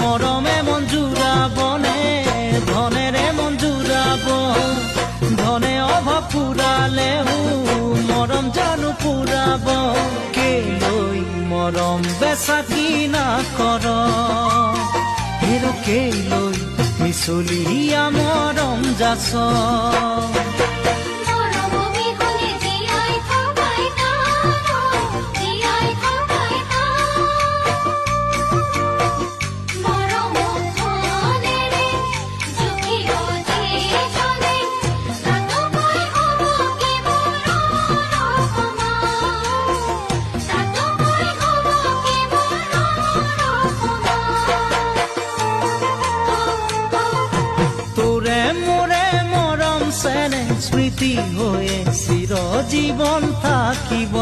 মৰমে মন জুৰাবনে ধনেৰে মন জুৰাব ধনে অভাৱ পুৰালেও মৰম জানো পুৰাব কেলৈ মৰম বেচা কিনা কৰ হেৰ কেলৈ মিছলীয়া মৰম যাচ স্মৃতি হয়ে চিৰজীবন থাকিব।